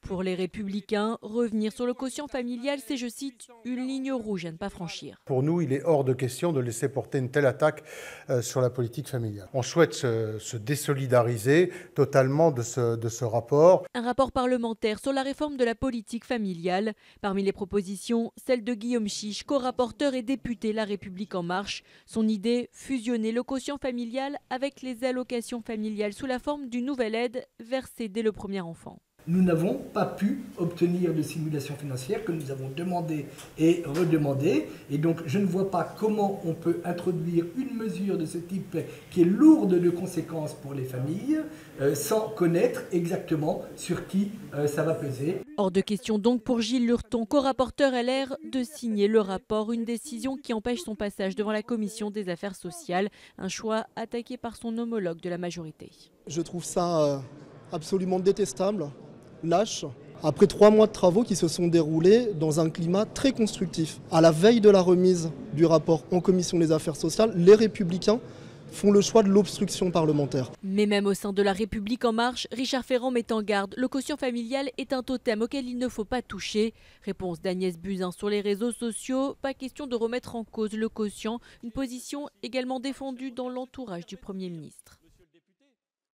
Pour les Républicains, revenir sur le quotient familial, c'est, je cite, une ligne rouge à ne pas franchir. Pour nous, il est hors de question de laisser porter une telle attaque sur la politique familiale. On souhaite se désolidariser totalement de ce rapport. Un rapport parlementaire sur la réforme de la politique familiale. Parmi les propositions, celle de Guillaume Chiche, co-rapporteur et député La République En Marche. Son idée, fusionner le quotient familial avec les allocations familiales sous la forme d'une nouvelle aide versée dès le premier enfant. Nous n'avons pas pu obtenir de simulation financière que nous avons demandé et redemandé. Et donc je ne vois pas comment on peut introduire une mesure de ce type qui est lourde de conséquences pour les familles sans connaître exactement sur qui ça va peser. Hors de question donc pour Gilles Lurton, co-rapporteur LR, de signer le rapport, une décision qui empêche son passage devant la commission des affaires sociales, un choix attaqué par son homologue de la majorité. Je trouve ça absolument détestable, lâche, après 3 mois de travaux qui se sont déroulés dans un climat très constructif. À la veille de la remise du rapport en commission des affaires sociales, les Républicains font le choix de l'obstruction parlementaire. Mais même au sein de La République En Marche, Richard Ferrand met en garde. Le quotient familial est un totem auquel il ne faut pas toucher. Réponse d'Agnès Buzyn sur les réseaux sociaux. Pas question de remettre en cause le quotient. Une position également défendue dans l'entourage du Premier ministre.